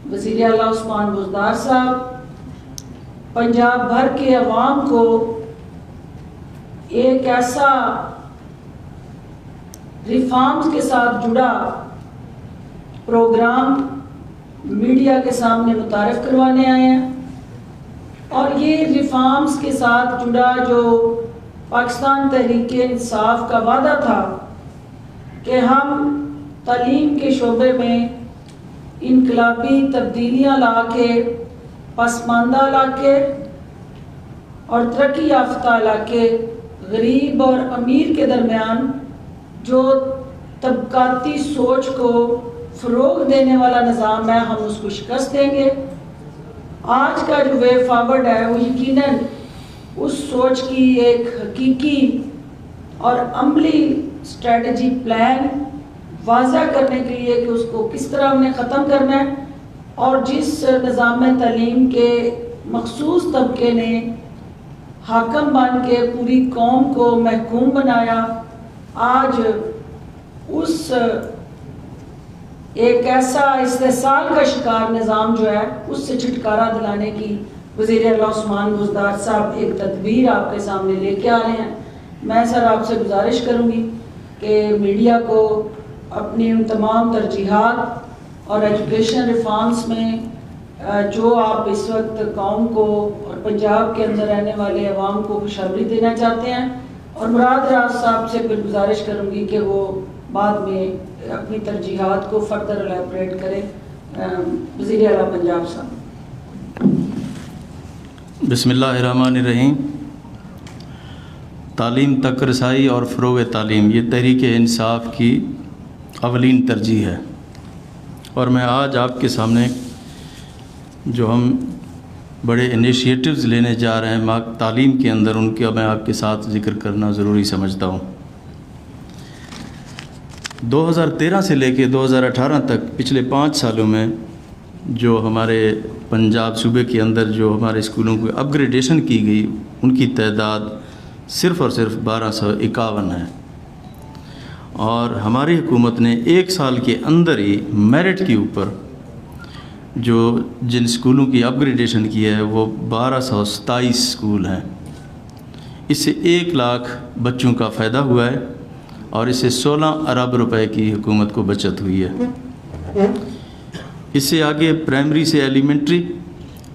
وزیر اعلیٰ عثمان بزدار صاحب پنجاب بھر کے عوام کو ایک ایسا ریفارمز کے ساتھ جڑا پروگرام میڈیا کے سامنے متعارف کروانے آئے ہیں، اور یہ ریفارمز کے ساتھ جڑا جو پاکستان تحریک انصاف کا وعدہ تھا کہ ہم تعلیم کے شعبے میں انقلابی تبدیلیاں لا کے پسماندہ علاقے اور ترقی یافتہ علاقے، غریب اور امیر کے درمیان جو طبقاتی سوچ کو فروغ دینے والا نظام ہے، ہم اس کو شکست دیں گے۔ آج کا جو وے فارورڈ ہے وہ یقیناً اس سوچ کی ایک حقیقی اور عملی اسٹریٹجی پلان واضح کرنے کے لیے کہ اس کو کس طرح ہم نے ختم کرنا ہے، اور جس نظام تعلیم کے مخصوص طبقے نے حاکم بن کے پوری قوم کو محکوم بنایا، آج اس ایک ایسا استحصال کا شکار نظام جو ہے اس سے چھٹکارا دلانے کی وزیر اعلیٰ عثمان بزدار صاحب ایک تدبیر آپ کے سامنے لے کے آ رہے ہیں۔ میں سر آپ سے گزارش کروں گی کہ میڈیا کو اپنی ان تمام ترجیحات اور ایجوکیشن ریفارمز میں جو آپ اس وقت قوم کو اور پنجاب کے اندر رہنے والے عوام کو خوشخبری دینا چاہتے ہیں، اور مراد راز صاحب سے پھر گزارش کروں گی کہ وہ بعد میں اپنی ترجیحات کو فردر الیبریٹ کریں۔ وزیر اعلیٰ پنجاب صاحب۔ بسم اللہ الرحمن الرحیم۔ تعلیم تک رسائی اور فروغ تعلیم یہ تحریک انصاف کی اولین ترجیح ہے، اور میں آج آپ کے سامنے جو ہم بڑے انیشیٹوز لینے جا رہے ہیں تعلیم کے اندر، ان کے میں آپ کے ساتھ ذکر کرنا ضروری سمجھتا ہوں۔ 2013 سے لے کے 2018 تک پچھلے 5 سالوں میں جو ہمارے پنجاب صوبے کے اندر جو ہمارے اسکولوں کو اپ گریڈیشن کی گئی، ان کی تعداد صرف اور صرف 1251 ہے، اور ہماری حکومت نے 1 سال کے اندر ہی میرٹ کے اوپر جو جن اسکولوں کی اپ گریڈیشن کی ہے وہ 1227 اسکول ہیں۔ اس سے 1 لاکھ بچوں کا فائدہ ہوا ہے، اور اس سے 16 ارب روپے کی حکومت کو بچت ہوئی ہے۔ اس سے آگے پرائمری سے ایلیمنٹری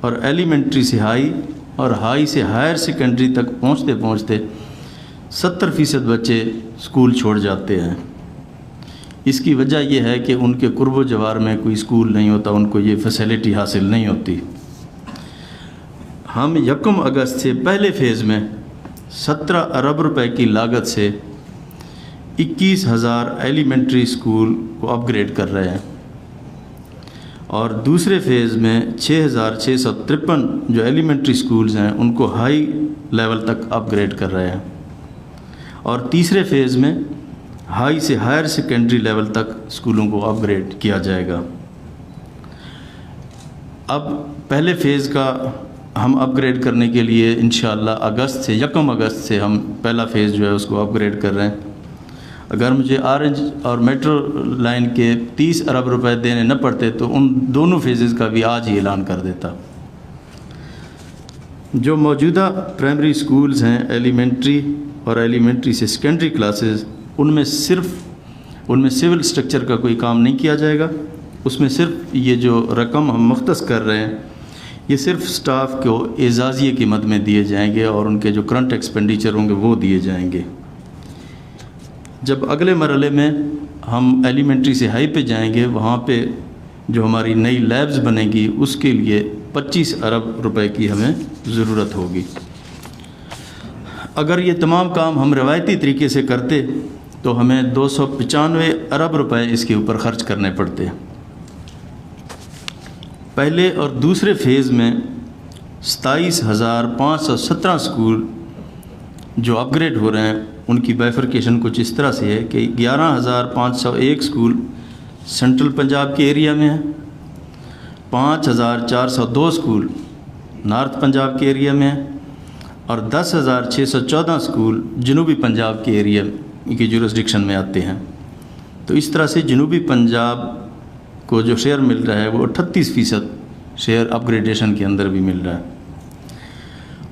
اور ایلیمنٹری سے ہائی اور ہائی سے ہائر سیکنڈری تک پہنچتے پہنچتے 70% بچے اسکول چھوڑ جاتے ہیں۔ اس کی وجہ یہ ہے کہ ان کے قرب و جوار میں کوئی اسکول نہیں ہوتا، ان کو یہ فیسلٹی حاصل نہیں ہوتی۔ ہم 1 اگست سے پہلے فیز میں 17 ارب روپے کی لاگت سے 21,000 ایلیمنٹری اسکول کو اپ گریڈ کر رہے ہیں، اور دوسرے فیز میں 6,653 جو ایلیمنٹری اسکولز ہیں ان کو ہائی لیول تک اپ گریڈ کر رہے ہیں، اور تیسرے فیز میں ہائی سے ہائر سیکنڈری لیول تک اسکولوں کو اپ گریڈ کیا جائے گا۔ اب پہلے فیز کا ہم اپ گریڈ کرنے کے لیے انشاءاللہ 1 اگست سے ہم پہلا فیز جو ہے اس کو اپ گریڈ کر رہے ہیں۔ اگر مجھے آرنج اور میٹرو لائن کے 30 ارب روپے دینے نہ پڑتے تو ان دونوں فیزز کا بھی آج ہی اعلان کر دیتا۔ جو موجودہ پرائمری اسکولز ہیں، ایلیمنٹری اور ایلیمنٹری سے سیکنڈری کلاسز، ان میں سول سٹرکچر کا کوئی کام نہیں کیا جائے گا۔ اس میں صرف یہ جو رقم ہم مختص کر رہے ہیں یہ صرف سٹاف کو اعزازیے کی مد میں دیے جائیں گے، اور ان کے جو کرنٹ ایکسپینڈیچر ہوں گے وہ دیے جائیں گے۔ جب اگلے مرحلے میں ہم ایلیمنٹری سے ہائی پہ جائیں گے، وہاں پہ جو ہماری نئی لیبز بنے گی اس کے لیے 25 ارب روپے کی ہمیں ضرورت ہوگی۔ اگر یہ تمام کام ہم روایتی طریقے سے کرتے تو ہمیں 295 ارب روپے اس کے اوپر خرچ کرنے پڑتے۔ پہلے اور دوسرے فیز میں 27,517 اسکول جو اپ گریڈ ہو رہے ہیں ان کی بائفرکیشن کچھ اس طرح سے ہے کہ 11,501 اسکول سینٹرل پنجاب کے ایریا میں ہیں، 5,402 اسکول نارتھ پنجاب کے ایریا میں ہیں، اور 10,614 اسکول جنوبی پنجاب کے ایریا کی جورسڈکشن میں آتے ہیں۔ تو اس طرح سے جنوبی پنجاب کو جو شیئر مل رہا ہے وہ 38% شیئر اپ گریڈیشن کے اندر بھی مل رہا ہے.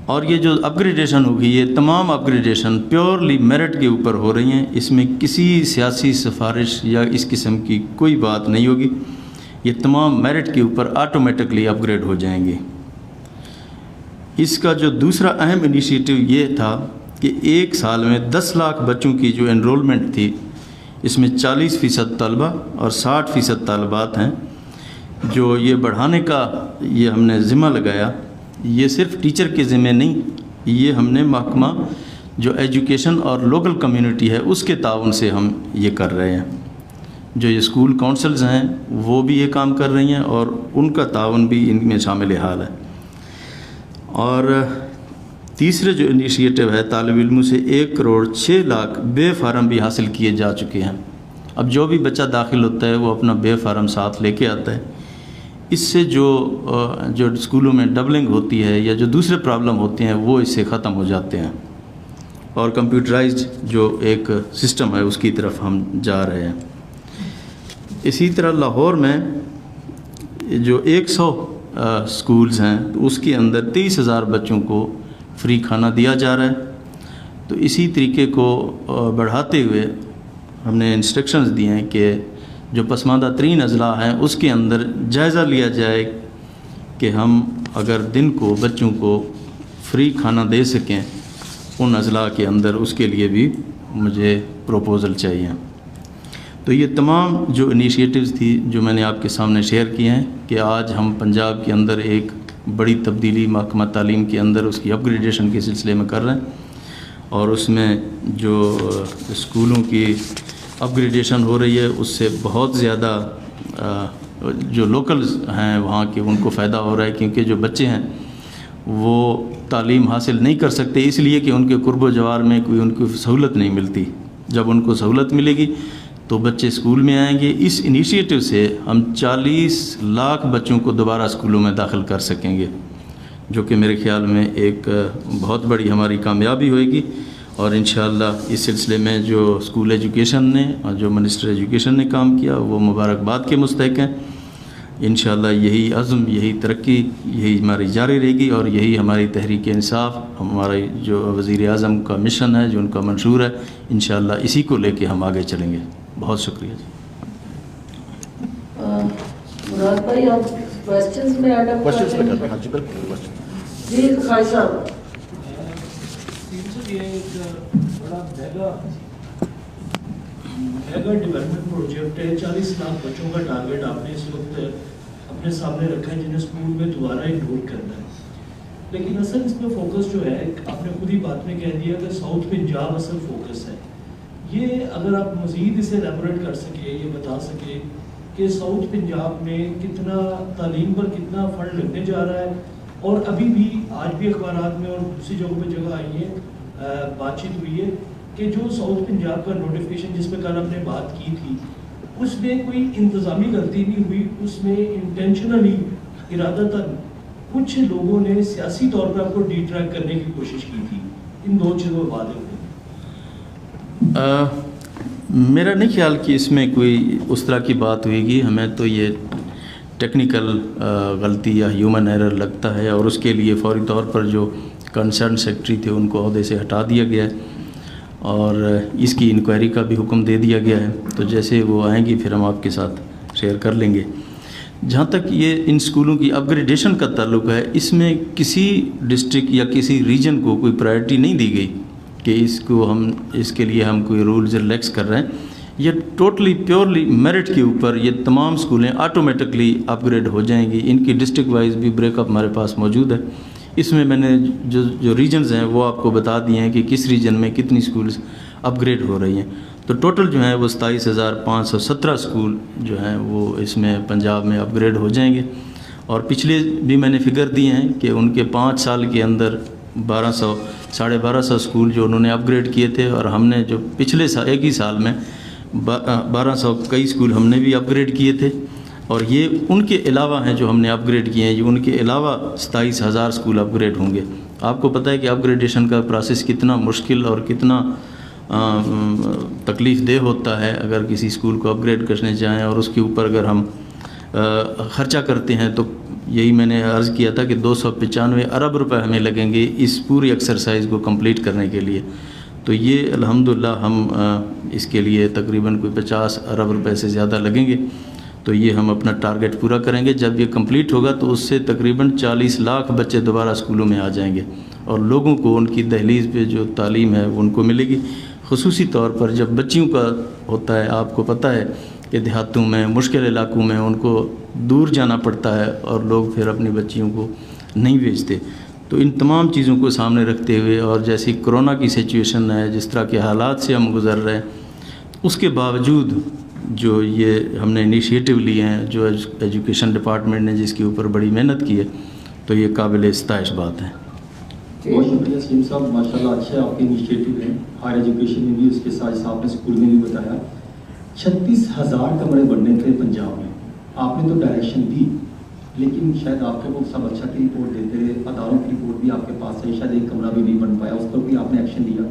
اور یہ جو اپ گریڈیشن ہوگی یہ تمام اپ گریڈیشن پیورلی میرٹ کے اوپر ہو رہی ہیں. اس میں کسی سیاسی سفارش یا اس قسم کی کوئی بات نہیں ہوگی. یہ تمام میرٹ کے اوپر آٹومیٹکلی اپ گریڈ ہو جائیں گے. اس کا جو دوسرا اہم انیشیٹو یہ تھا کہ ایک سال میں 10 لاکھ بچوں کی جو انرولمنٹ تھی اس میں 40% طلبہ اور 60% طالبات ہیں. جو یہ بڑھانے کا یہ ہم نے ذمہ لگایا، یہ صرف ٹیچر کے ذمہ نہیں، یہ ہم نے محکمہ جو ایجوکیشن اور لوکل کمیونٹی ہے اس کے تعاون سے ہم یہ کر رہے ہیں. جو یہ اسکول کونسلز ہیں وہ بھی یہ کام کر رہی ہیں اور ان کا تعاون بھی ان میں شامل حال ہے. اور تیسرے جو انیشیٹو ہے، طالب علموں سے 1 کروڑ 6 لاکھ بے فارم بھی حاصل کیے جا چکے ہیں. اب جو بھی بچہ داخل ہوتا ہے وہ اپنا بے فارم ساتھ لے کے آتا ہے. اس سے جو اسکولوں میں ڈبلنگ ہوتی ہے یا جو دوسرے پرابلم ہوتے ہیں وہ اس سے ختم ہو جاتے ہیں. اور کمپیوٹرائزڈ جو ایک سسٹم ہے اس کی طرف ہم جا رہے ہیں. اسی طرح لاہور میں جو 100 اسکولز ہیں تو اس کے اندر 23,000 بچوں کو فری کھانا دیا جا رہا ہے. تو اسی طریقے کو بڑھاتے ہوئے ہم نے انسٹرکشنز دیے ہیں کہ جو پسماندہ ترین اضلاع ہیں اس کے اندر جائزہ لیا جائے کہ ہم اگر دن کو بچوں کو فری کھانا دے سکیں ان اضلاع کے اندر، اس کے لیے بھی مجھے پروپوزل چاہیے. تو یہ تمام جو انیشیٹوز تھی جو میں نے آپ کے سامنے شیئر کیے ہیں کہ آج ہم پنجاب کے اندر ایک بڑی تبدیلی محکمہ تعلیم کے اندر اس کی اپ گریڈیشن کے سلسلے میں کر رہے ہیں. اور اس میں جو اسکولوں کی اپ گریڈیشن ہو رہی ہے اس سے بہت زیادہ جو لوکلز ہیں وہاں کے ان کو فائدہ ہو رہا ہے، کیونکہ جو بچے ہیں وہ تعلیم حاصل نہیں کر سکتے اس لیے کہ ان کے قرب و جوار میں کوئی ان کو سہولت نہیں ملتی. جب ان کو سہولت ملے گی تو بچے اسکول میں آئیں گے. اس انیشیٹو سے ہم 40 لاکھ بچوں کو دوبارہ اسکولوں میں داخل کر سکیں گے، جو کہ میرے خیال میں ایک بہت بڑی ہماری کامیابی ہوئے گی. اور انشاءاللہ اس سلسلے میں جو اسکول ایجوکیشن نے اور جو منسٹر ایجوکیشن نے کام کیا وہ مبارکباد کے مستحق ہیں. انشاءاللہ یہی عزم، یہی ترقی، یہی ہماری جاری رہے گی اور یہی ہماری تحریک انصاف، ہمارے جو وزیر اعظم کا مشن ہے، جو ان کا منشور ہے، انشاءاللہ اسی کو لے کے ہم آگے چلیں گے. بہت شکریہ جی. مراد بھائی آپ کوسچنز میں ایڈ اپ کریں جی. خواجہ صاحب یہ ایک بڑا میگا ڈیولپمنٹ پروجیکٹ ہے. 40 لاکھ بچوں کا ٹارگیٹ آپ نے اس وقت اپنے سامنے رکھا ہے جنہیں اسکول میں دوبارہ انرول کرنا ہے. لیکن اصل اس میں فوکس جو ہے آپ نے خود ہی بات میں کہہ دیا کہ ساؤتھ پنجاب اصل فوکس ہے. یہ اگر آپ مزید اسے ایلیبوریٹ کر سکے، یہ بتا سکے کہ ساؤتھ پنجاب میں کتنا تعلیم پر کتنا فنڈ لگنے جا رہا ہے. اور ابھی بھی آج بھی اخبارات میں اور دوسری جگہوں پہ جگہ آئی ہیں، بات چیت ہوئی ہے کہ جو ساؤتھ پنجاب کا نوٹیفکیشن جس پہ کل ہم نے بات کی تھی اس میں کوئی انتظامی غلطی نہیں ہوئی. اس میں انٹینشنلی ارادتاً کچھ لوگوں نے سیاسی طور پر آپ کو ڈی ٹریک کرنے کی کوشش کی تھی. ان دو چیزوں میں بات ہوئی. میرا نہیں خیال کہ اس میں کوئی اس طرح کی بات ہوئے گی. ہمیں تو یہ ٹیکنیکل غلطی یا ہیومن ایرر لگتا ہے اور اس کے لیے فوری طور پر جو کنسرن سیکرٹری تھے ان کو عہدے سے ہٹا دیا گیا ہے اور اس کی انکوائری کا بھی حکم دے دیا گیا ہے. تو جیسے وہ آئیں گی پھر ہم آپ کے ساتھ شیئر کر لیں گے. جہاں تک یہ ان اسکولوں کی اپ گریڈیشن کا تعلق ہے، اس میں کسی ڈسٹرکٹ یا کسی ریجن کو کوئی پرائرٹی نہیں دی گئی کہ اس کے لیے ہم کوئی رولز ریلیکس کر رہے ہیں. یہ ٹوٹلی پیورلی میرٹ کے اوپر یہ تمام اسکولیں آٹومیٹکلی اپ گریڈ ہو جائیں گی. ان کی ڈسٹرکٹ وائز بھی بریک اپ ہمارے پاس موجود ہے. اس میں نے جو ریجنز ہیں وہ آپ کو بتا دیے ہیں کہ کس ریجن میں کتنی اسکولز اپ گریڈ ہو رہی ہیں. تو ٹوٹل جو ہیں وہ 27,517 اسکول جو ہیں وہ اس میں پنجاب میں اپ گریڈ ہو جائیں گے. اور پچھلے بھی میں نے فگر دی ہیں کہ ان کے 5 سال کے اندر 1200 اسکول جو انہوں نے اپ گریڈ کیے تھے، اور ہم نے جو پچھلے ایک ہی سال میں 1200 کئی اسکول ہم نے بھی اپ گریڈ کیے تھے. اور یہ ان کے علاوہ ہیں جو ہم نے اپ گریڈ کیے ہیں، یہ ان کے علاوہ 27,000 اسکول اپ گریڈ ہوں گے. آپ کو پتہ ہے کہ اپ گریڈیشن کا پروسیس کتنا مشکل اور کتنا تکلیف دہ ہوتا ہے. اگر کسی اسکول کو اپ گریڈ کرنے جائیں اور اس کے اوپر اگر ہم خرچہ کرتے ہیں تو یہی میں نے عرض کیا تھا کہ 295 ارب روپے ہمیں لگیں گے اس پوری ایکسرسائز کو کمپلیٹ کرنے کے لیے. تو یہ الحمدللہ ہم اس کے لیے تقریباً کوئی 50 ارب روپے سے زیادہ لگیں گے. تو یہ ہم اپنا ٹارگٹ پورا کریں گے. جب یہ کمپلیٹ ہوگا تو اس سے تقریباً 40 لاکھ بچے دوبارہ اسکولوں میں آ جائیں گے اور لوگوں کو ان کی دہلیز پہ جو تعلیم ہے وہ ان کو ملے گی. خصوصی طور پر جب بچیوں کا ہوتا ہے، آپ کو پتہ ہے کہ دیہاتوں میں مشکل علاقوں میں ان کو دور جانا پڑتا ہے اور لوگ پھر اپنی بچیوں کو نہیں بھیجتے. تو ان تمام چیزوں کو سامنے رکھتے ہوئے اور جیسی کرونا کی سچویشن ہے، جس طرح کے حالات سے ہم گزر رہے ہیں، اس کے باوجود جو یہ ہم نے انیشیٹو لیے ہیں، جو ایجوکیشن ڈپارٹمنٹ نے جس کے اوپر بڑی محنت کی ہے، تو یہ قابل ستائش بات ہے. بہت شکریہ سلیم صاحب، ماشاء اللہ اچھے آپ کے انیشیٹو ہیں ہائر ایجوکیشن میں بھی، اس کے ساتھ آپ نے اسکول میں بھی بتایا. 36,000 کمرے بننے تھے پنجاب میں، آپ نے تو ڈائریکشن دی، لیکن شاید آپ کے وہ سب اچھا کی رپورٹ دیتے رہے، اداروں کی رپورٹ بھی آپ کے پاس ہے، شاید ایک کمرہ بھی نہیں بن پایا، اس پر بھی آپ نے ایکشن لیا.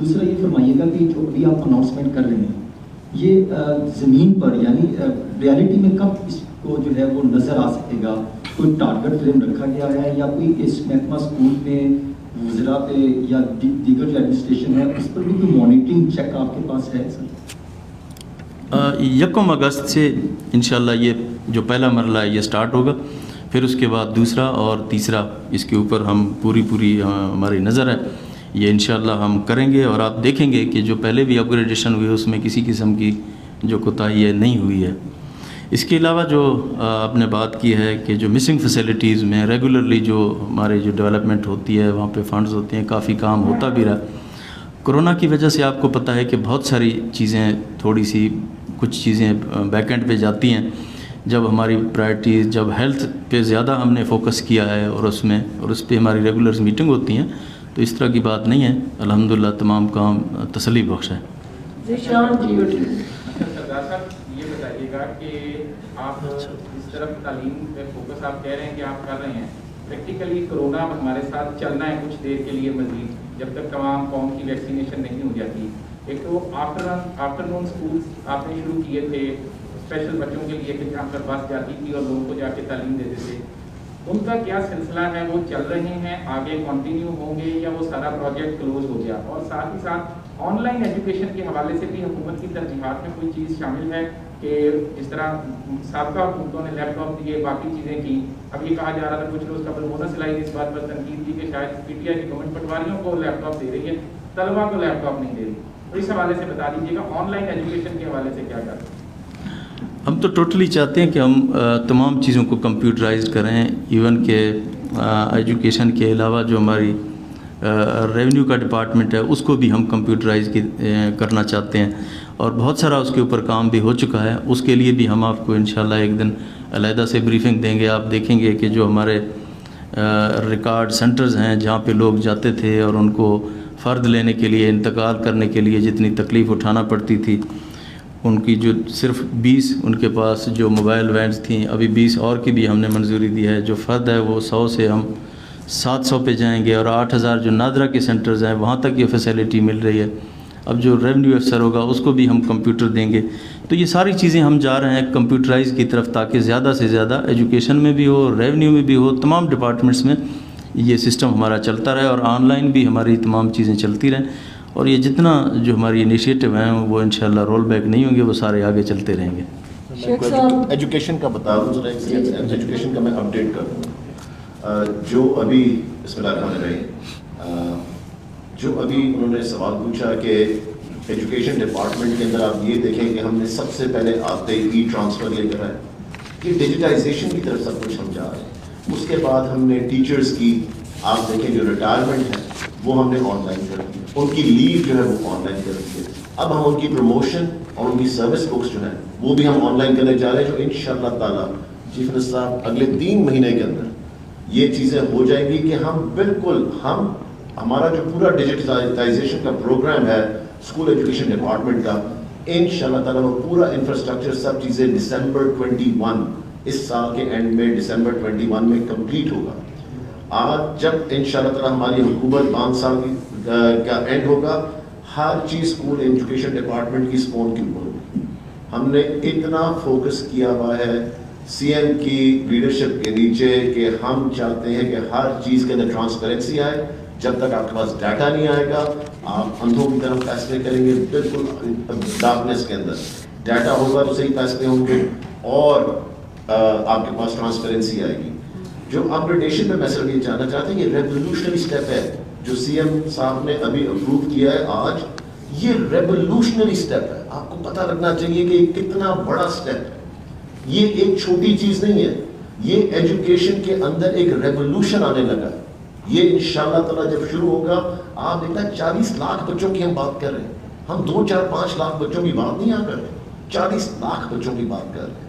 دوسرا یہ فرمائیے گا کہ جو ابھی آپ اناؤنسمنٹ کر رہے ہیں، یہ زمین پر یعنی ریالٹی میں کب اس کو جو ہے وہ نظر آ سکے گا؟ کوئی ٹارگٹ فریم رکھا گیا ہے یا کوئی اس محکمہ اسکول میں وزراء پہ یا دیگر جو ایڈمنسٹریشن ہے اس پر بھی کوئی مانیٹرنگ چیک آپ کے پاس ہے سر؟ 1 اگست سے انشاءاللہ یہ جو پہلا مرحلہ ہے یہ سٹارٹ ہوگا، پھر اس کے بعد دوسرا اور تیسرا، اس کے اوپر ہم پوری ہماری نظر ہے، یہ انشاءاللہ ہم کریں گے. اور آپ دیکھیں گے کہ جو پہلے بھی اپ گریڈیشن ہوئی اس میں کسی قسم کی جو کوتاہی ہے نہیں ہوئی ہے. اس کے علاوہ جو آپ نے بات کی ہے کہ جو مسنگ فیسلٹیز میں ریگولرلی جو ہمارے جو ڈیولپمنٹ ہوتی ہے وہاں پہ فنڈز ہوتے ہیں، کافی کام ہوتا بھی رہا. کرونا کی وجہ سے آپ کو پتہ ہے کہ بہت ساری چیزیں تھوڑی سی کچھ چیزیں بیک اینڈ پہ جاتی ہیں. جب ہماری پرائرٹیز، جب ہیلتھ پہ زیادہ ہم نے فوکس کیا ہے اور اس پہ ہماری ریگولر میٹنگ ہوتی ہیں، تو اس طرح کی بات نہیں ہے. الحمدللہ تمام کام تسلی بخش ہے. سردار صاحب یہ بتائیے گا کہ آپ اس طرف تعلیم پہ فوکس آپ کہہ رہے ہیں کہ آپ کر رہے ہیں، پریکٹیکلی کرونا ہمارے ساتھ چلنا ہے کچھ دیر کے لیے مزید، جب تک تمام قوم کی ویکسینیشن نہیں ہو جاتی. ایک تو آفٹر نون اسکولس آپ نے شروع کیے تھے اسپیشل بچوں کے لیے کہ جہاں پر بس جاتی تھی اور لوگوں کو جا کے تعلیم دیتے تھے، ان کا کیا سلسلہ ہے؟ وہ چل رہے ہیں، آگے کنٹینیو ہوں گے یا وہ سارا پروجیکٹ کلوز ہو گیا؟ اور ساتھ ہی ساتھ آن لائن ایجوکیشن کے حوالے سے بھی حکومت کی ترجیحات میں کوئی چیز شامل ہے کہ جس طرح سابقہ حکومتوں نے لیپ ٹاپ دیے، باقی چیزیں کی، اب یہ کہا جا رہا تھا کچھ روز قبل مونس لائی اس بات پر تنقید کی کہ شاید پی ٹی آئی کی گورنمنٹ پٹواریوں کو لیپ ٹاپ دے رہی ہے، طلبا کو لیپ ٹاپ نہیں دے رہی. تو اس حوالے سے بتا دیجیے گا آن لائن ایجوکیشن کے حوالے سے کیا کریں؟ ہم تو ٹوٹلی چاہتے ہیں کہ ہم تمام چیزوں کو کمپیوٹرائز کریں، ایون کہ ایجوکیشن کے علاوہ جو ہماری ریونیو کا ڈپارٹمنٹ ہے اس کو بھی ہم کمپیوٹرائز کرنا چاہتے ہیں، اور بہت سارا اس کے اوپر کام بھی ہو چکا ہے. اس کے لیے بھی ہم آپ کو انشاءاللہ ایک دن علیحدہ سے بریفنگ دیں گے. آپ دیکھیں گے کہ جو ہمارے ریکارڈ سینٹرز ہیں جہاں پہ لوگ جاتے تھے اور ان کو فرد لینے کے لیے، انتقال کرنے کے لیے جتنی تکلیف اٹھانا پڑتی تھی، ان کی جو صرف 20 ان کے پاس جو موبائل وینز تھیں، ابھی 20 اور کی بھی ہم نے منظوری دی ہے. جو فرد ہے وہ 100 سے ہم 700 پہ جائیں گے، اور 8000 جو نادرہ کے سینٹرز ہیں وہاں تک یہ فیسلٹی مل رہی ہے. اب جو ریونیو افسر ہوگا اس کو بھی ہم کمپیوٹر دیں گے. تو یہ ساری چیزیں ہم جا رہے ہیں کمپیوٹرائز کی طرف، تاکہ زیادہ سے زیادہ ایجوکیشن میں بھی ہو، ریونیو میں بھی ہو، تمام ڈپارٹمنٹس میں یہ سسٹم ہمارا چلتا رہے، اور آن لائن بھی ہماری تمام چیزیں چلتی رہیں. اور یہ جتنا جو ہماری انیشیٹو ہیں وہ انشاءاللہ رول بیک نہیں ہوں گے، وہ سارے آگے چلتے رہیں گے. ایجوکیشن کا بتا دوں ذرا، ایجوکیشن کا میں اپڈیٹ کر دوں. جو ابھی بسم اللہ الرحمن الرحیم، جو ابھی انہوں نے سوال پوچھا کہ ایجوکیشن ڈپارٹمنٹ کے اندر آپ یہ دیکھیں کہ ہم نے سب سے پہلے آتے ای ٹرانسفر لے کر آئے، کہ ڈیجیٹائزیشن کی طرف سب کچھ ہم جا رہے ہیں. اس کے بعد ہم نے ٹیچرز کی آپ دیکھیں جو ریٹائرمنٹ ہے وہ ہم نے آن لائن کر دی، ان کی لیو جو ہے وہ آن لائن کر دی ہے. اب ہم ان کی پروموشن اور ان کی سروس بکس جو ہیں وہ بھی ہم آن لائن کرنے جا رہے ہیں، جو انشاءاللہ تعالیٰ چیف منسٹر صاحب اگلے 3 مہینے کے اندر یہ چیزیں ہو جائیں گی کہ ہم بالکل ہمارا جو پورا ڈیجیٹائزیشن کا پروگرام ہے اسکول ایجوکیشن ڈپارٹمنٹ کا، انشاءاللہ تعالیٰ وہ پورا انفراسٹرکچر سب چیزیں دسمبر 21 اس سال کے اینڈ میں دسمبر 21 میں کمپلیٹ ہوگا. آج جب انشاءاللہ تعالیٰ ہماری حکومت 5 سال کا اینڈ ہوگا، ہر چیز اسکول ایجوکیشن ڈپارٹمنٹ کی اسپون کے اوپر ہوگی. ہم نے اتنا فوکس کیا ہوا ہے سی ایم کی لیڈرشپ کے نیچے کہ ہم چاہتے ہیں کہ ہر چیز کے اندر ٹرانسپیرنسی آئے. جب تک آپ کے پاس ڈیٹا نہیں آئے گا آپ اندھوں کی طرف فیصلے کریں گے. بالکل ڈارکنیس کے اندر ڈیٹا ہوگا تو صحیح فیصلے ہوں گے اور آپ کے پاس ٹرانسپیرنسی آئے گی. جو اپگریڈیشن میں میں صرف یہ جاننا چاہتا ہوں یہ ریولیوشنری اسٹیپ ہے جو سی ایم صاحب نے ابھی اپروو کیا ہے آج. یہ ریولیوشنری اسٹیپ ہے. آپ کو پتہ لگنا چاہیے کہ یہ کتنا بڑا اسٹیپ ہے. یہ ایک چھوٹی چیز نہیں ہے. یہ ایجوکیشن کے اندر ایک ریولیوشن آنے لگا ہے. یہ انشاءاللہ تعالیٰ جب شروع ہوگا آپ دیکھنا 40 لاکھ بچوں کی ہم بات کر رہے ہیں. ہم 2, 4, 5 لاکھ بچوں کی بات نہیں کر رہے, 40 لاکھ بچوں کی بات کر رہے ہیں.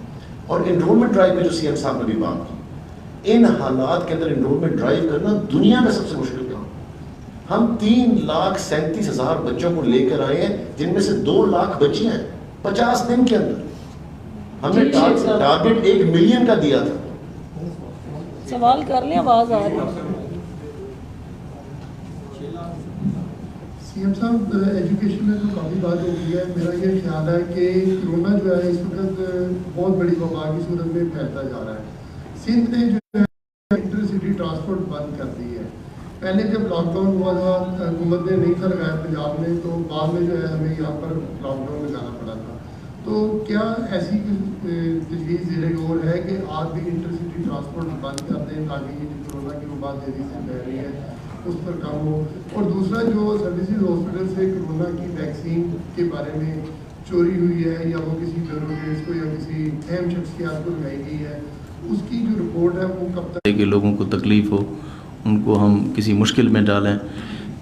اور انرولمنٹ ڈرائیو میں جو سی ایم صاحب نے بھی بات کی, ان حالات کے اندر انرولمنٹ ڈرائیو کرنا دنیا میں سب سے مشکل کام. ہم 3,37,000 بچوں کو لے کر آئے ہیں جن میں سے 2 لاکھ بچے ہیں 50 دن کے اندر. ہم نے ٹارگیٹ 1 ملین کا دیا تھا. سوال کر لیں, آواز آ رہی ہے. سی ایم صاحب ایجوکیشن میں تو کافی بات ہو گئی ہے. میرا یہ خیال ہے کہ کرونا جو ہے اس وقت بہت بڑی وبا کی صورت میں پھیلتا جا رہا ہے. سندھ نے جو ہے انٹرسٹی ٹرانسپورٹ بند کر دی ہے. پہلے جب لاک ڈاؤن ہوا تھا حکومت نے نہیں تھا لگایا پنجاب میں, تو بعد میں جو ہے ہمیں یہاں پر لاک ڈاؤن لگانا پڑا تھا. تو کیا ایسی تجویز زیر غور ہے کہ آپ بھی انٹرسٹی ٹرانسپورٹ بند کر دیں تاکہ یہ کرونا کی وبا تیزی سے پھیل رہی ہے اس پر کم ہو؟ اور دوسرا جو سروسز ہاسپٹل سے کرونا کی ویکسین کے بارے میں چوری ہوئی ہے یا وہ کسی ٹیررسٹ کو یا کسی اہم شخصیات کو لگائی گئی ہے, اس کی جو رپورٹ ہے وہ کب تک کہ لوگوں کو تکلیف ہو, ان کو ہم کسی مشکل میں ڈالیں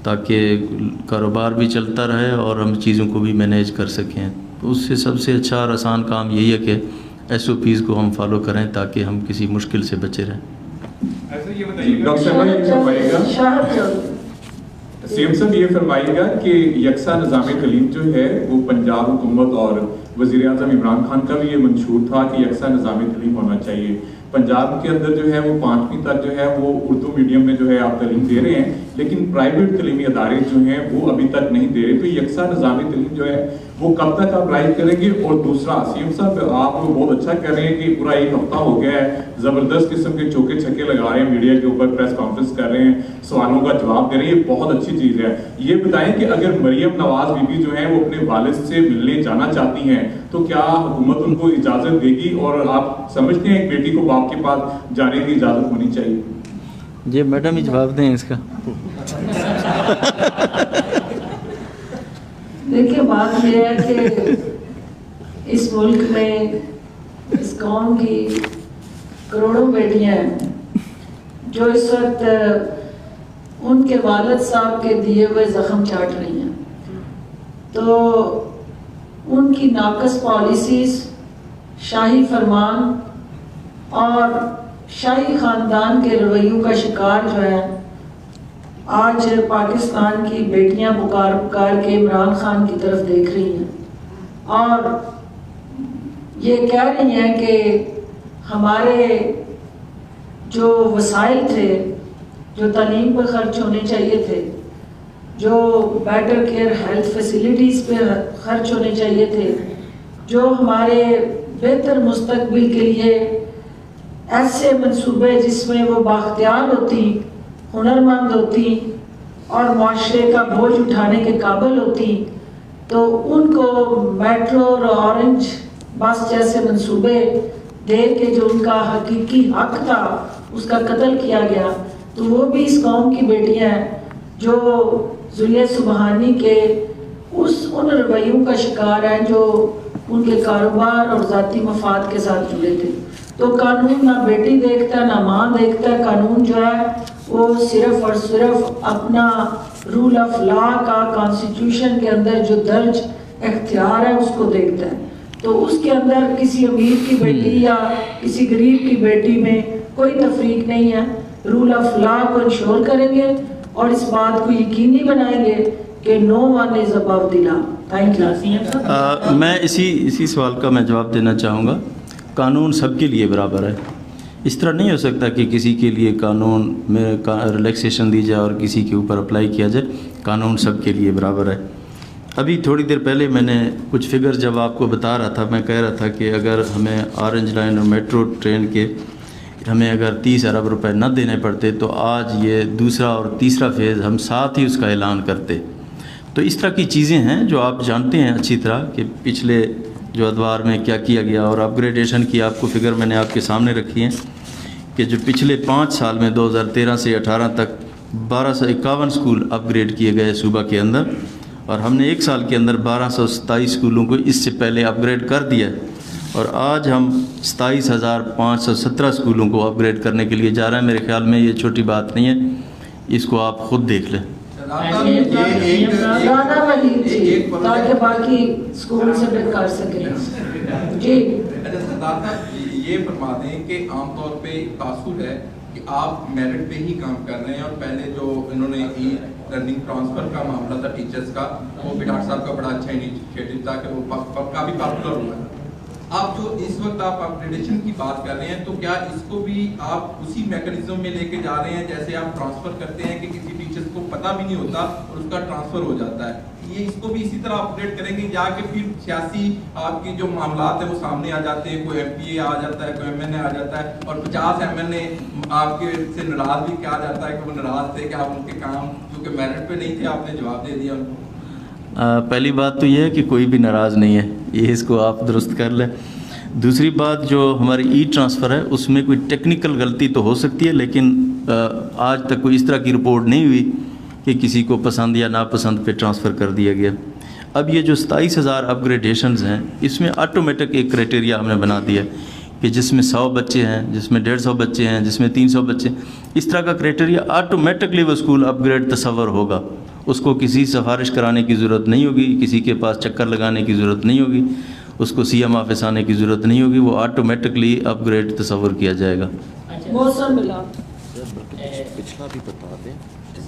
تاکہ کاروبار بھی چلتا رہے اور ہم چیزوں کو بھی مینیج کر سکیں. تو اس سے سب سے اچھا اور آسان کام یہی ہے کہ SOPs کو ہم فالو کریں تاکہ ہم کسی مشکل سے بچے رہیں. ڈاکٹر صاحب یہ فرمائیے گا, سی ایم صاحب یہ فرمائیے گا کہ یکساں نظام تعلیم جو ہے وہ پنجاب حکومت اور وزیر اعظم عمران خان کا بھی یہ منشور تھا کہ یکساں نظام تعلیم ہونا چاہیے. پنجاب کے اندر جو ہے وہ 5ویں تک جو ہے وہ اردو میڈیم میں جو ہے آپ تعلیم دے رہے ہیں, لیکن پرائیویٹ تعلیمی ادارے جو ہیں وہ ابھی تک نہیں دے رہے. تو یکساں نظام تعلیم جو ہے وہ کب تک آپ ڈرائیو کریں گے؟ اور دوسرا سی ایم صاحب آپ بہت اچھا کر رہے ہیں کہ پورا 1 ہفتہ ہو گیا ہے, زبردست قسم کے چوکے چھکے لگا رہے ہیں, میڈیا کے اوپر پریس کانفرنس کر رہے ہیں, سوالوں کا جواب دے رہے ہیں, یہ بہت اچھی چیز ہے. یہ بتائیں کہ اگر مریم نواز بی بی جو ہیں وہ اپنے والد سے ملنے جانا چاہتی ہیں تو کیا حکومت ان کو اجازت دے گی؟ اور آپ سمجھتے ہیں ایک بیٹی کو باپ کے پاس جانے کی اجازت ہونی چاہیے؟ جی میڈم ہی جواب دیں اس کا. دیکھیے بات یہ ہے کہ اس ملک میں اس قوم کی کروڑوں بیٹیاں ہیں جو اس وقت ان کے والد صاحب کے دیے ہوئے زخم چاٹ رہی ہیں. تو ان کی ناقص پالیسیز, شاہی فرمان اور شاہی خاندان کے رویوں کا شکار جو ہے آج پاکستان کی بیٹیاں پکار پکار کے عمران خان کی طرف دیکھ رہی ہیں اور یہ کہہ رہی ہیں کہ ہمارے جو وسائل تھے, جو تعلیم پہ خرچ ہونے چاہیے تھے, جو بیٹر کیئر ہیلتھ فیسلٹیز پہ خرچ ہونے چاہیے تھے, جو ہمارے بہتر مستقبل کے لیے ایسے منصوبے جس میں وہ بااختیار ہوتی, ہنرمند ہوتی اور معاشرے کا بوجھ اٹھانے کے قابل ہوتی, تو ان کو میٹرو اور اورنج بس جیسے منصوبے دے کے جو ان کا حقیقی حق تھا اس کا قتل کیا گیا. تو وہ بھی اس قوم کی بیٹیاں ہیں جو ذریعہ سبحانی کے ان رویوں کا شکار ہیں جو ان کے کاروبار اور ذاتی مفاد کے ساتھ جڑے تھے. تو قانون نہ بیٹی دیکھتا ہے نہ ماں دیکھتا ہے, قانون جو ہے وہ صرف اور صرف اپنا رول آف لا کا کانسٹیٹیوشن کے اندر جو درج اختیار ہے اس کو دیکھتا ہے. تو اس کے اندر کسی امیر کی بیٹی یا کسی غریب کی بیٹی میں کوئی تفریق نہیں ہے. رول آف لا کو انشور کریں گے اور اس بات کو یقینی بنائیں گے کہ no one is above the law. Thank you. میں اسی سوال کا میں جواب دینا چاہوں گا. قانون سب کے لیے برابر ہے. اس طرح نہیں ہو سکتا کہ کسی کے لیے قانون میں ریلیکسیشن دی جائے اور کسی کے اوپر اپلائی کیا جائے. قانون سب کے لیے برابر ہے. ابھی تھوڑی دیر پہلے میں نے کچھ فگر جب آپ کو بتا رہا تھا، میں کہہ رہا تھا کہ اگر ہمیں آرنج لائن اور میٹرو ٹرین کے ہمیں اگر 30 ارب روپے نہ دینے پڑتے تو آج یہ دوسرا اور تیسرا فیز ہم ساتھ ہی اس کا اعلان کرتے. تو اس طرح کی چیزیں ہیں جو آپ جانتے ہیں اچھی طرح کہ پچھلے جو ادوار میں کیا کیا گیا. اور اپ گریڈیشن کی آپ کو فگر میں نے آپ کے سامنے رکھی ہیں کہ جو پچھلے 5 سال میں 2013 سے 18 تک 1251 اسکول اپ گریڈ کیے گئے صوبہ کے اندر، اور ہم نے 1 سال کے اندر 1227 اسکولوں کو اس سے پہلے اپ گریڈ کر دیا ہے. اور آج ہم 27,517 اسکولوں کو اپ گریڈ کرنے کے لیے جا رہے ہیں. میرے خیال میں یہ چھوٹی بات نہیں ہے، اس کو آپ خود دیکھ لیں. تاکہ باقی اسکول سے بھی کر سکیں. جی یہ فرما دیں کہ عام طور پہ تاثر ہے کہ آپ میرٹ پہ ہی کام کر رہے ہیں، اور پہلے جو انہوں نے لرننگ ٹرانسفر کا معاملہ تھا ٹیچرز کا، وہ بھی ڈاکٹر صاحب کا بڑا اچھا انیشیٹو تھا کہ وہ کافی پاپولر ہوا ہے. آپ جو اس وقت آپ اپگریڈیشن کی بات کر رہے ہیں، تو کیا اس کو بھی آپ اسی میکانزم میں لے کے جا رہے ہیں جیسے آپ ٹرانسفر کرتے ہیں کہ کسی ٹیچرز کو پتہ بھی نہیں ہوتا اور اس کا ٹرانسفر ہو جاتا ہے؟ یہ اس کو بھی اسی طرح اپگریڈ کریں گے، یا کہ پھر سیاسی آپ کی جو معاملات ہیں وہ سامنے آ جاتے ہیں، کوئی ایم پی اے آ جاتا ہے، کوئی ایم این اے آ جاتا ہے، اور 50 ایم این اے آپ کے سے ناراض بھی کیا جاتا ہے کہ وہ ناراض تھے کہ آپ ان کے کام کیونکہ میرٹ پہ نہیں تھے آپ نے جواب دے دیا ان کو؟ پہلی بات تو یہ ہے کہ کوئی بھی ناراض نہیں ہے، یہ اس کو آپ درست کر لیں. دوسری بات جو ہماری ای ٹرانسفر ہے اس میں کوئی ٹیکنیکل غلطی تو ہو سکتی ہے، لیکن آج تک کوئی اس طرح کی رپورٹ نہیں ہوئی کہ کسی کو پسند یا ناپسند پہ ٹرانسفر کر دیا گیا. اب یہ جو 27,000 اپ گریڈیشنز ہیں، اس میں آٹومیٹک ایک کرائٹیریا ہم نے بنا دیا کہ جس میں 100 بچے ہیں، جس میں 150 بچے ہیں، جس میں 300 بچے ہیں، اس طرح کا کرائٹیریا آٹومیٹکلی وہ اسکول اپ گریڈ تصور ہوگا. اس کو کسی سفارش کرانے کی ضرورت نہیں ہوگی، کسی کے پاس چکر لگانے کی ضرورت نہیں ہوگی، اس کو سی ایم آفس آنے کی ضرورت نہیں ہوگی، وہ آٹومیٹکلی اپ گریڈ تصور کیا جائے گا. پچھلا بھی بتا دیں،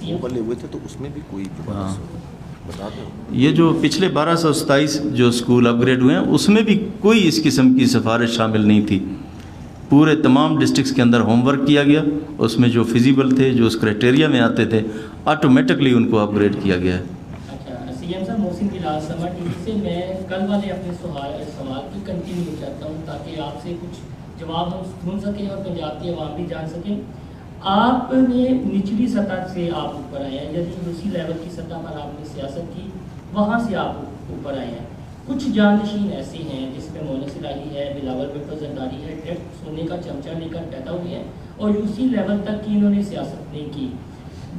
وہ والے ہوئے تھے تو اس میں بھی کوئی بتا دیں. یہ جو پچھلے 1227 جو اسکول اپ گریڈ ہوئے ہیں اس میں بھی کوئی اس قسم کی سفارش شامل نہیں تھی. پورے تمام ڈسٹرکٹس کے اندر ہوم ورک کیا گیا، اس میں جو فیزیبل تھے، جو اس کرائٹیریا میں آتے تھے، آٹومیٹکلی ان کو اپ گریڈ کیا گیا ہے. سی ایم صاحب، محسن بلال سما ٹی وی سے میں کل والے اپنے سوال کی کنٹینیو کرتا ہوں تاکہ آپ سے کچھ جواب ہم سن سکیں اور پنجاب کی عوام بھی جان سکیں. آپ نے نچلی سطح سے آپ اوپر آئے ہیں، یعنی اسی لیول کی سطح پر آپ نے سیاست کی، وہاں سے آپ اوپر آئے ہیں. کچھ جانشین ایسے ہیں جس میں مونس الہی ہے، بلاول بھٹو زرداری ہے، ڈائریکٹ سونے کا چمچہ لے کر پیدا ہوئے ہیں اور اسی لیول تک کی انہوں نے سیاست نہیں کی.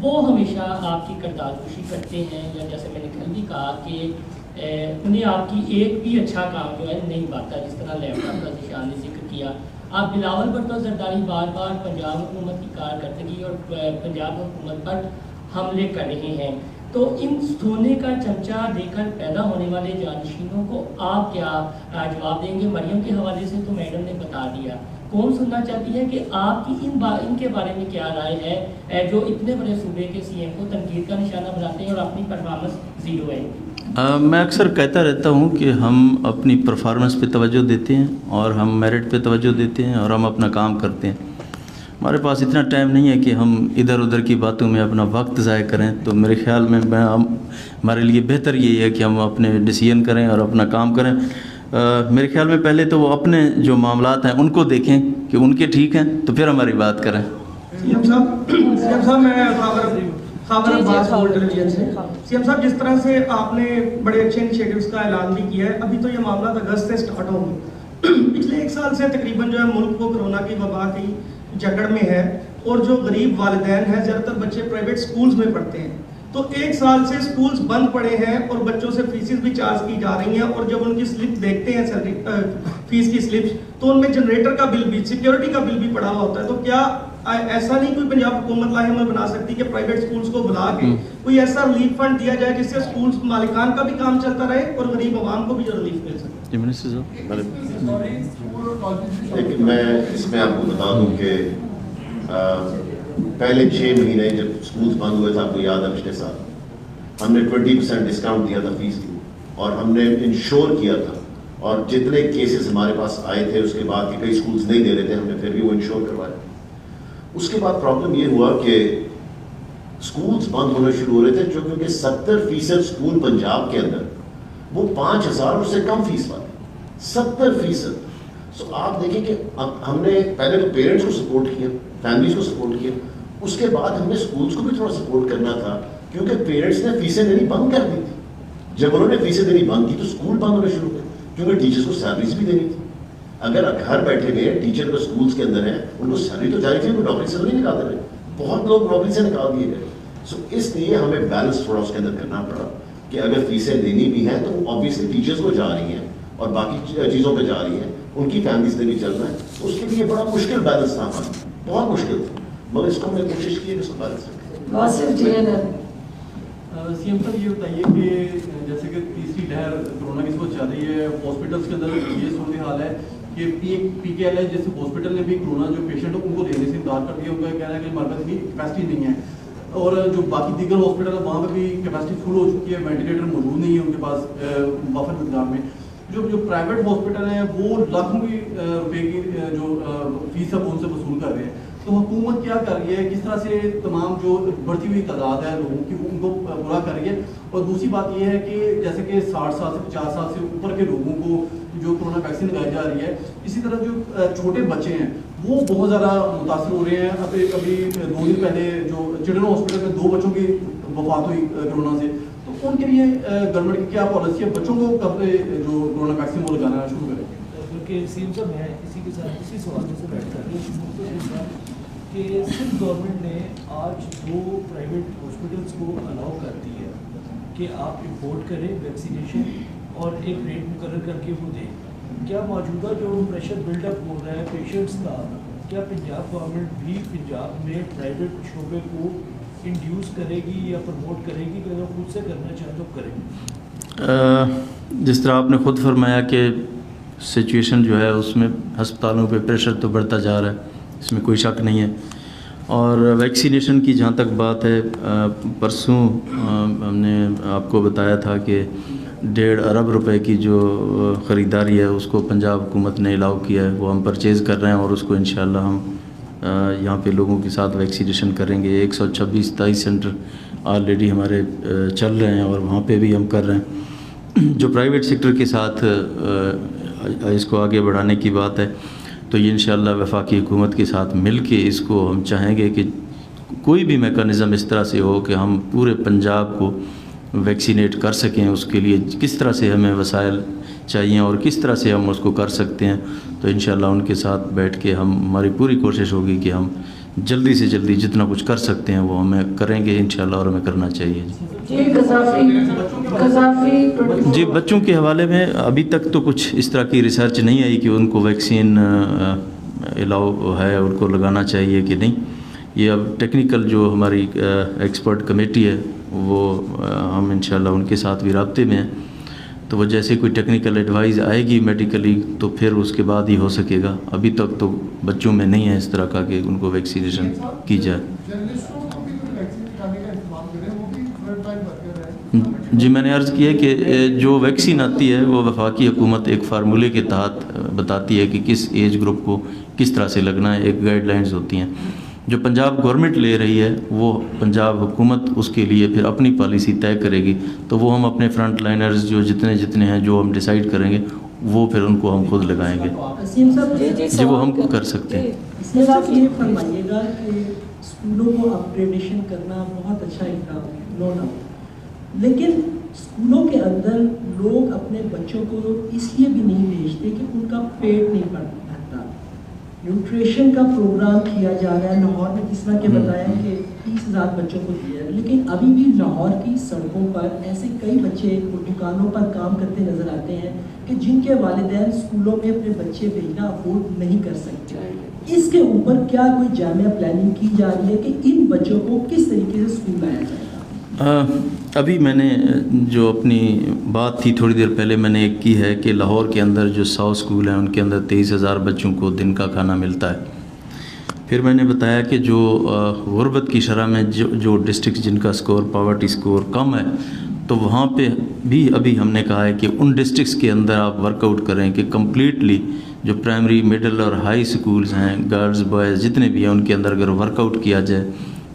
وہ ہمیشہ آپ کی کردار کشی کرتے ہیں، یا جیسے میں نے کل بھی کہا کہ انہیں آپ کی ایک بھی اچھا کام جو ہے نہیں پاتا، جس طرح لیپ ٹاپ کا ذیشان نے ذکر کیا. آپ بلاول بھٹو زرداری بار بار پنجاب حکومت کی کارکردگی اور پنجاب حکومت پر حملے کر رہے ہیں. تو ان سونے کا چمچہ دے کر پیدا ہونے والے جانشینوں کو آپ کیا جواب دیں گے؟ مریم کے حوالے سے تو میڈم نے بتا دیا. کون سننا چاہتی ہے کہ آپ کی ان کے بارے میں کیا رائے ہے جو اتنے بڑے صوبے کے سی ایم کو تنقید کا نشانہ بناتے ہیں اور اپنی پرفارمنس زیرو ہے؟ میں اکثر کہتا رہتا ہوں کہ ہم اپنی پرفارمنس پہ توجہ دیتے ہیں اور ہم میرٹ پہ توجہ دیتے ہیں اور ہم اپنا کام کرتے ہیں. ہمارے پاس اتنا ٹائم نہیں ہے کہ ہم ادھر ادھر کی باتوں میں اپنا وقت ضائع کریں. تو میرے خیال میں ہمارے لیے بہتر یہی ہے کہ ہم اپنے ڈیسیژن کریں اور اپنا کام کریں. میرے خیال میں پہلے تو وہ اپنے جو معاملات ہیں ان کو دیکھیں کہ ان کے ٹھیک ہیں تو پھر ہماری بات کریں. سی ایم صاحب میں خابر عباس گولڈ ٹیلی ویژن سے. سی ایم صاحب، جس طرح سے آپ نے بڑے اچھے انیشیٹوز کا اعلان بھی کیا ہے، ابھی تو یہ معاملات اگست سے سٹارٹ ہوں گے. پچھلے 1 سال سے تقریباً جو ہے ملک کو کرونا کی وبا کی جکڑ میں ہے، اور جو غریب والدین ہیں زیادہ تر بچے پرائیویٹ سکولز میں پڑھتے ہیں. تو 1 سال سے سکولز بند پڑے ہیں اور بچوں سے فیسز بھی چارج کی جا رہی ہیں، اور جب ان کی سلپ دیکھتے ہیں سیلری فیس کی سلپس تو ان میں جنریٹر کا بل بھی، سیکیورٹی کا بل بھی پڑا ہوا ہوتا ہے. تو کیا ایسا نہیں کوئی پنجاب حکومت لاہے عمل بنا سکتی کہ پرائیویٹ سکولز کو بلا کے کوئی ایسا ریلیف فنڈ دیا جائے جس سے سکولز مالکان کا بھی کام چلتا رہے اور غریب عوام کو بھی ریلیف مل سکے؟ لیکن میں اس میں آپ کو بتا دوں کہ پہلے 6 مہینے جب اسکولز بند ہوئے تھے، آپ کو یاد ہے پچھلے سال ہم نے 20% ڈسکاؤنٹ دیا تھا فیس کی، اور ہم نے انشور کیا تھا، اور جتنے کیسز ہمارے پاس آئے تھے اس کے بعد کہ کئی اسکولز نہیں دے رہے تھے، ہم نے پھر بھی وہ انشور کروایا. اس کے بعد پرابلم یہ ہوا کہ اسکولز بند ہونے شروع ہو رہے تھے، جو کیونکہ 70% اسکول پنجاب کے اندر وہ 5,000 سے کم فیس والے 70%. سو آپ دیکھیں کہ ہم نے پہلے تو پیرنٹس کو سپورٹ کیا, فیملیز کو سپورٹ کیا, اس کے بعد ہم نے اسکولس کو بھی تھوڑا سپورٹ کرنا تھا, کیونکہ پیرنٹس نے فیسیں دینی بند کر دی تھی. جب انہوں نے فیسیں دینی بند کی تو اسکول بند ہونے شروع ہوئے, کیونکہ ٹیچرس کو سیلریز بھی دینی تھی. اگر گھر بیٹھے ہوئے ٹیچر کو اسکولس کے اندر ہیں, ان کو سیلری تو جاری تھی, وہ نوکری سے تو نہیں نکالتے رہے, بہت لوگ نوکری سے نکال دیے گئے. سو اس لیے ہمیں بیلنس تھوڑا اس کے اندر کرنا پڑا کہ اگر فیسیں دینی بھی ہیں تو آبویسلی ٹیچرس کو جا رہی ہیں اور باقی چیزوں پہ جا رہی ہیں, ان کی فیملیز سے بھی چل رہا ہے. اس کے لیے بڑا مشکل بیلنس تھا ہمارا, بہت مشکل تھا, مگر اس کو ہم نے کوشش کی ہے کہ اس کو بیلنس کریں. واصف جی سی ایم صاحب یہ بتائیے کہ جیسے کہ تیسری لہر کورونا کی اس وقت چل رہی ہے, ہاسپٹلس کے اندر یہ صورتحال ہے کہ پی کے ایل ہے جیسے ہاسپٹل نے بھی کورونا جو پیشنٹ ہے ان کو دینے سے انکار کر دیا. ان کا کہنا ہے کہ ہمارے پاس اتنی کیپیسٹی نہیں ہے, اور جو باقی دیگر ہاسپٹل ہے وہاں پہ بھی کیپیسٹی فل ہو چکی ہے, وینٹیلیٹر موجود نہیں ہے ان کے پاس وافر مقدار میں. جو پرائیویٹ ہاسپٹل ہیں وہ لاکھوں کی روپے کی جو فیس ہے وہ ان سے وصول کر رہے ہیں. تو حکومت کیا کر رہی ہے, کس طرح سے تمام جو بڑھتی ہوئی تعداد ہے لوگوں کی ان کو پورا کر رہی ہے؟ اور دوسری بات یہ ہے کہ جیسے کہ 60 سال سے 50 سال سے اوپر کے لوگوں کو جو کورونا ویکسین لگائی جا رہی ہے, اسی طرح جو چھوٹے بچے ہیں وہ بہت زیادہ متاثر ہو رہے ہیں. ابھی 2 دن پہلے جو چلڈرن ہاسپٹل میں 2 بچوں کی وفات ہوئی کورونا سے, تو ان کے لیے گورنمنٹ کی کیا پالیسی ہے, بچوں کو کب جو کورونا ویکسین وہ لگانا شروع کریں؟ کیونکہ سی ایم صاحب میں اسی کے ساتھ اسی سوال سے بیٹھ کر کہ صرف گورنمنٹ نے آج 2 پرائیویٹ ہاسپٹلس کو الاؤ کر دی ہے کہ آپ امپورٹ کریں ویکسینیشن اور ایک ریٹ مقرر کر کے وہ دیں. کیا موجودہ جو پریشر بلڈ اپ ہو رہا ہے پیشنٹس کا, کیا پنجاب گورنمنٹ بھی پنجاب میں پرائیویٹ شعبے کو انڈیوس کرے گی یا پروموٹ کرے گی کہ اگر خود سے کرنا چاہے تو کریں؟ جس طرح آپ نے خود فرمایا کہ سچویشن جو ہے اس میں ہسپتالوں پہ پریشر تو بڑھتا جا رہا ہے, اس میں کوئی شک نہیں ہے. اور ویکسینیشن کی جہاں تک بات ہے, پرسوں ہم نے آپ کو بتایا تھا کہ 1.5 ارب روپے کی جو خریداری ہے اس کو پنجاب حکومت نے الاؤ کیا ہے, وہ ہم پرچیز کر رہے ہیں اور اس کو انشاءاللہ ہم یہاں پہ لوگوں کے ساتھ ویکسینیشن کریں گے. 126-27 سینٹر آلریڈی ہمارے چل رہے ہیں اور وہاں پہ بھی ہم کر رہے ہیں. جو پرائیویٹ سیکٹر کے ساتھ اس کو آگے بڑھانے کی بات ہے تو یہ انشاءاللہ وفاقی حکومت کے ساتھ مل کے اس کو ہم چاہیں گے کہ کوئی بھی میکانزم اس طرح سے ہو کہ ہم پورے پنجاب کو ویکسینیٹ کر سکیں. اس کے لیے کس طرح سے ہمیں وسائل چاہیے اور کس طرح سے ہم اس کو کر سکتے ہیں, تو انشاءاللہ ان کے ساتھ بیٹھ کے ہماری پوری کوشش ہوگی کہ ہم جلدی سے جلدی جتنا کچھ کر سکتے ہیں وہ ہمیں کریں گے انشاءاللہ, اور ہمیں کرنا چاہیے. جی بچوں کے حوالے میں ابھی تک تو کچھ اس طرح کی ریسرچ نہیں آئی کہ ان کو ویکسین الاؤ ہے, ان کو لگانا چاہیے کہ نہیں. یہ اب ٹیکنیکل جو ہماری ایکسپرٹ کمیٹی ہے وہ ہم انشاءاللہ ان کے ساتھ بھی رابطے میں ہیں, تو وہ جیسے کوئی ٹیکنیکل ایڈوائز آئے گی میڈیکلی تو پھر اس کے بعد ہی ہو سکے گا. ابھی تک تو بچوں میں نہیں ہے اس طرح کا کہ ان کو ویکسینیشن کی جائے. جی میں نے عرض کیا کہ جو ویکسین آتی ہے وہ وفاقی حکومت ایک فارمولے کے تحت بتاتی ہے کہ کس ایج گروپ کو کس طرح سے لگنا ہے, ایک گائیڈ لائنز ہوتی ہیں. جو پنجاب گورنمنٹ لے رہی ہے وہ پنجاب حکومت اس کے لیے پھر اپنی پالیسی طے کرے گی, تو وہ ہم اپنے فرنٹ لائنرز جو جتنے ہیں جو ہم ڈیسائیڈ کریں گے وہ پھر ان کو ہم خود لگائیں گے. جی وہ ہم کر سکتے ہیں. صاحب یہ فرمائیے گا کہ اسکولوں کو اپ گریڈیشن کرنا بہت اچھا انقلاب نو ڈاؤٹ, لیکن اسکولوں کے اندر لوگ اپنے بچوں کو اس لیے بھی نہیں بھیجتے کہ ان کا پیٹ نہیں بھرتا. نیوٹریشن کا پروگرام کیا جا رہا ہے لاہور میں, جس طرح کہ بتایا کہ 30,000 بچوں کو دیا ہے, لیکن ابھی بھی لاہور کی سڑکوں پر ایسے کئی بچے دکانوں پر کام کرتے نظر آتے ہیں کہ جن کے والدین اسکولوں میں اپنے بچے بھیجنا افورڈ نہیں کر سکتے. اس کے اوپر کیا کوئی جامع پلاننگ کی جا رہی ہے کہ ان بچوں کو کس طریقے سے اسکول لایا جائے؟ ابھی میں نے جو اپنی بات تھی تھوڑی دیر پہلے میں نے ایک کی ہے کہ لاہور کے اندر جو 100 اسکول ہیں ان کے اندر 23,000 بچوں کو دن کا کھانا ملتا ہے. پھر میں نے بتایا کہ جو غربت کی شرح میں جو ڈسٹرکٹ جن کا سکور پاورٹی سکور کم ہے تو وہاں پہ بھی ابھی ہم نے کہا ہے کہ ان ڈسٹرکٹس کے اندر آپ ورک آؤٹ کریں کہ کمپلیٹلی جو پرائمری مڈل اور ہائی سکولز ہیں گرلز بوائز جتنے بھی ہیں ان کے اندر اگر ورک آؤٹ کیا جائے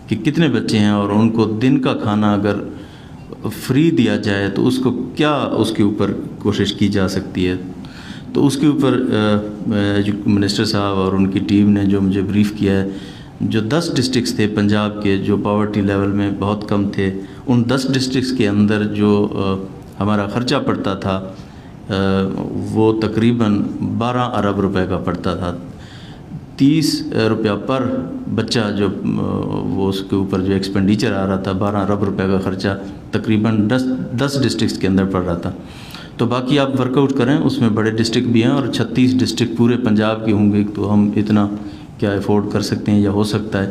کہ کتنے بچے ہیں اور ان کو دن کا کھانا اگر فری دیا جائے تو اس کو کیا اس کے اوپر کوشش کی جا سکتی ہے. تو اس کے اوپر منسٹر صاحب اور ان کی ٹیم نے جو مجھے بریف کیا ہے، جو 10 ڈسٹرکس تھے پنجاب کے جو پاورٹی لیول میں بہت کم تھے، ان 10 ڈسٹرکس کے اندر جو ہمارا خرچہ پڑتا تھا وہ تقریباً 12 ارب روپے کا پڑتا تھا. 30 روپیہ پر بچہ جو وہ اس کے اوپر جو ایکسپینڈیچر آ رہا تھا، 12 ارب روپے کا خرچہ تقریباً 10 ڈسٹرکس کے اندر پڑ رہا تھا. تو باقی آپ ورک آؤٹ کریں، اس میں بڑے ڈسٹرکٹ بھی ہیں اور 36 ڈسٹرکٹ پورے پنجاب کے ہوں گے، تو ہم اتنا کیا افورڈ کر سکتے ہیں یا ہو سکتا ہے.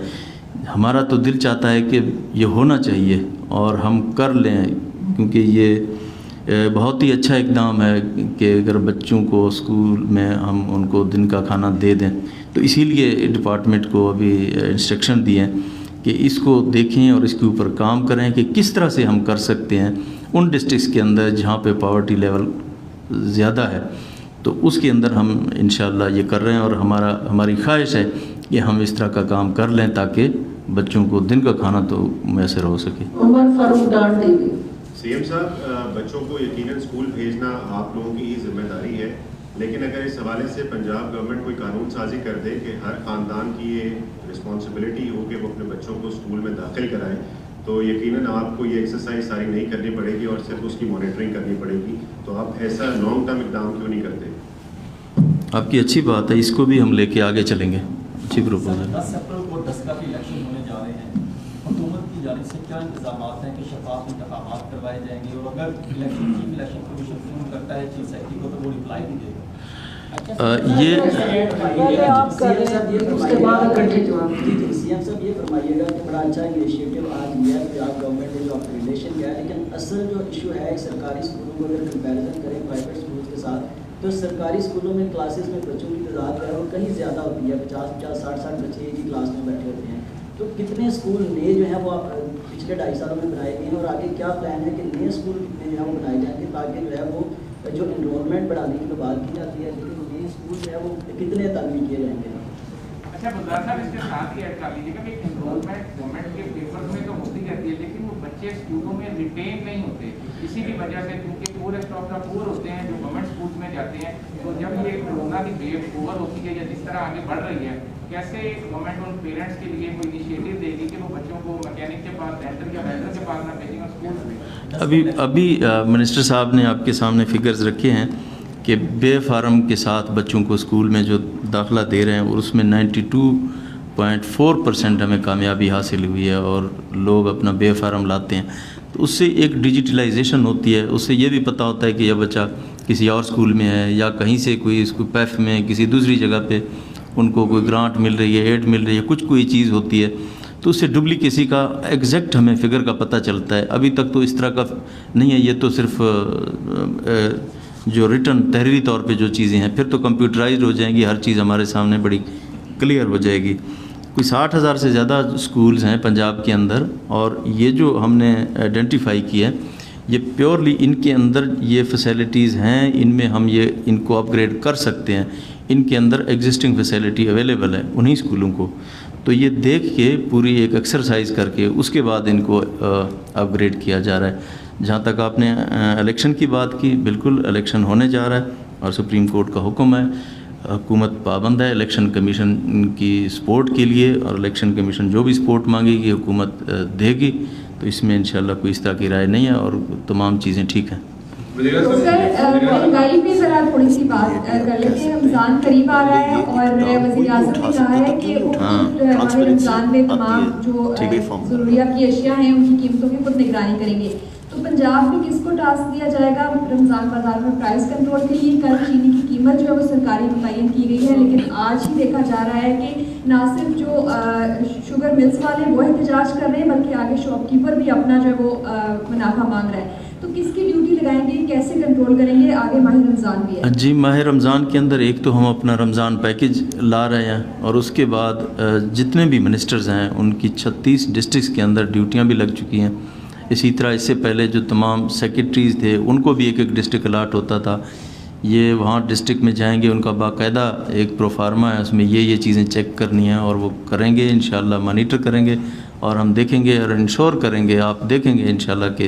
ہمارا تو دل چاہتا ہے کہ یہ ہونا چاہیے اور ہم کر لیں، کیونکہ یہ بہت ہی اچھا اقدام ہے کہ اگر بچوں کو اسکول میں ہم ان کو دن کا کھانا دے دیں. تو اسی لیے ڈپارٹمنٹ کو ابھی انسٹرکشن دیے ہیں کہ اس کو دیکھیں اور اس کے اوپر کام کریں کہ کس طرح سے ہم کر سکتے ہیں ان ڈسٹرکس کے اندر جہاں پہ پاورٹی لیول زیادہ ہے. تو اس کے اندر ہم انشاءاللہ یہ کر رہے ہیں اور ہماری خواہش ہے کہ ہم اس طرح کا کام کر لیں تاکہ بچوں کو دن کا کھانا تو میسر ہو سکے. عمر فاروق ڈان ٹی وی. سی ایم صاحب، بچوں کو یقیناً اسکول بھیجنا آپ لوگوں کی ہی ذمہ داری ہے، لیکن اگر اس حوالے سے پنجاب گورنمنٹ کوئی قانون سازی کر دے کہ ہر خاندان کی یہ رسپانسبلٹی ہو کہ وہ اپنے بچوں کو اسکول میں داخل کرائیں، تو یقیناً آپ کو یہ ایکسرسائز ساری نہیں کرنی پڑے گی اور صرف اس کی مانیٹرنگ کرنی پڑے گی. تو آپ ایسا لانگ ٹرم اقدام کیوں نہیں کرتے؟ آپ کی اچھی بات ہے، اس کو بھی ہم لے کے آگے چلیں گے. اچھی پروپوزل. 10 اپریل کو ڈسکا کے الیکشن ہونے جا رہے ہیں، حکومت کی جانب سے کیا انتظامات ہیں کہ شفاف انتخابات کروائے جائیں گے؟ اور اگر الیکشن کمیشن فون کرتا ہے چیف سیکرٹری کو تو وہ رپلائی بھی دے گا. یہ سی ایم صاحب یہ فرمائیے گا کہ بڑا اچھا انیشیٹو آج لیا ہے پنجاب گورنمنٹ نے جو اپگریڈیشن کیا ہے، لیکن اصل جو ایشو ہے سرکاری اسکولوں کو اگر کمپیریزن کریں پرائیویٹ اسکولوں کے ساتھ، تو سرکاری اسکولوں میں کلاسز میں بچوں کی تعداد جو ہے وہ کہیں زیادہ ہوتی ہے. 50-50 60 بچے ایک ہی کلاس میں بیٹھے ہوتے ہیں. تو کتنے اسکول نئے جو ہیں وہ پچھلے 2.5 سالوں میں بنائے گئے ہیں اور آگے کیا پلان ہے کہ نئے اسکول کتنے جو ہے وہ بنائے جائیں گے تاکہ جو ہے وہ جو انرولمنٹ بڑھانے کی تو بات کی جاتی ہے، لیکن نئے اسکول جو ہے وہ کتنے تعمیر کیے جائیں گے؟ اچھا گلزار صاحب، اس کے ساتھ ہی ایڈ کر لیجیے گا کہ انرولمنٹ گورنمنٹ کے پیپر میں تو ہوتی رہتی ہے، لیکن وہ بچے اسکولوں میں ریٹین نہیں ہوتے. اسی کی وجہ سے کیونکہ پورسٹ آف دا پور ہوتے ہیں جو گورنمنٹ اسکول میں جاتے ہیں. تو جب یہ کورونا کی ویو اوور ہوتی ہے یا جس طرح آگے بڑھ رہی ہے، کیسے گورنمنٹ ان پیرنٹس کے لیے کوئی انیشیٹو دے گی کہ وہ بچوں کو میکینک کے پاس، ڈینٹل یا ویٹر کے پاس نہ بھیجیں اور اسکول میں؟ ابھی منسٹر صاحب نے آپ کے سامنے فگرز رکھے ہیں کہ بے فارم کے ساتھ بچوں کو اسکول میں جو داخلہ دے رہے ہیں اور اس میں 92.4% ہمیں کامیابی حاصل ہوئی ہے اور لوگ اپنا بے فارم لاتے ہیں. تو اس سے ایک ڈیجیٹلائزیشن ہوتی ہے، اس سے یہ بھی پتہ ہوتا ہے کہ یہ بچہ کسی اور اسکول میں ہے یا کہیں سے کوئی اس کو پیف میں کسی دوسری جگہ پہ ان کو کوئی گرانٹ مل رہی ہے، ایڈ مل رہی ہے، کچھ کوئی چیز ہوتی ہے. تو اس سے ڈپلیکیسی کا ایگزیکٹ ہمیں فگر کا پتہ چلتا ہے. ابھی تک تو اس طرح کا نہیں ہے، یہ تو صرف جو ریٹن تحریری طور پہ جو چیزیں ہیں، پھر تو کمپیوٹرائزڈ ہو جائیں گی، ہر چیز ہمارے سامنے بڑی کلیئر ہو جائے گی. کوئی 60,000 سے زیادہ اسکولز ہیں پنجاب کے اندر، اور یہ جو ہم نے آئیڈینٹیفائی کیا ہے یہ پیورلی ان کے اندر یہ فیسلٹیز ہیں، ان میں ہم ان کو اپ گریڈ کر سکتے ہیں. ان کے اندر ایگزسٹنگ فیسلٹی اویلیبل ہے انہی اسکولوں کو. تو یہ دیکھ کے پوری ایک ایکسرسائز کر کے اس کے بعد ان کو اپ گریڈ کیا جا رہا ہے. جہاں تک آپ نے الیکشن کی بات کی، بالکل الیکشن ہونے جا رہا ہے اور سپریم کورٹ کا حکم ہے. حکومت پابند ہے الیکشن کمیشن کی سپورٹ کے لیے، اور الیکشن کمیشن جو بھی سپورٹ مانگے گی حکومت دے گی. تو اس میں انشاءاللہ کوئی اس طرح کی رائے نہیں ہے اور تمام چیزیں ٹھیک ہیں. سر مہنگائی پہ ذرا تھوڑی سی بات کر لیتے ہیں. رمضان قریب آ رہا ہے اور وزیر اعظم نے کہا ہے کہ ماہ رمضان میں تمام جو ضروریات کی اشیاء ہیں ان کی قیمتوں کی خود نگرانی کریں گے. تو پنجاب میں کس کو ٹاسک دیا جائے گا رمضان بازار میں پرائز کنٹرول کے لیے؟ کل چینی کی قیمت جو ہے وہ سرکاری متعین کی گئی ہے، لیکن آج ہی دیکھا جا رہا ہے کہ نہ صرف جو شوگر ملز والے وہ احتجاج کر رہے ہیں بلکہ آگے شاپ کیپر بھی اپنا جو ہے وہ منافع مانگ رہا ہے. تو کس کی ڈیوٹی لگائیں گے، کیسے کنٹرول کریں گے؟ آگے ماہ رمضان بھی ہے. جی، ماہ رمضان کے اندر ایک تو ہم اپنا رمضان پیکج لا رہے ہیں، اور اس کے بعد جتنے بھی منسٹرز ہیں ان کی 36 ڈسٹرکس کے اندر ڈیوٹیاں بھی لگ چکی ہیں. اسی طرح اس سے پہلے جو تمام سیکرٹریز تھے ان کو بھی ایک ایک ڈسٹرکٹ الاٹ ہوتا تھا. یہ وہاں ڈسٹرکٹ میں جائیں گے، ان کا باقاعدہ ایک پروفارما ہے، اس میں یہ چیزیں چیک کرنی ہیں اور وہ کریں گے انشاءاللہ، مانیٹر کریں گے اور ہم دیکھیں گے اور انشور کریں گے، آپ دیکھیں گے انشاءاللہ کہ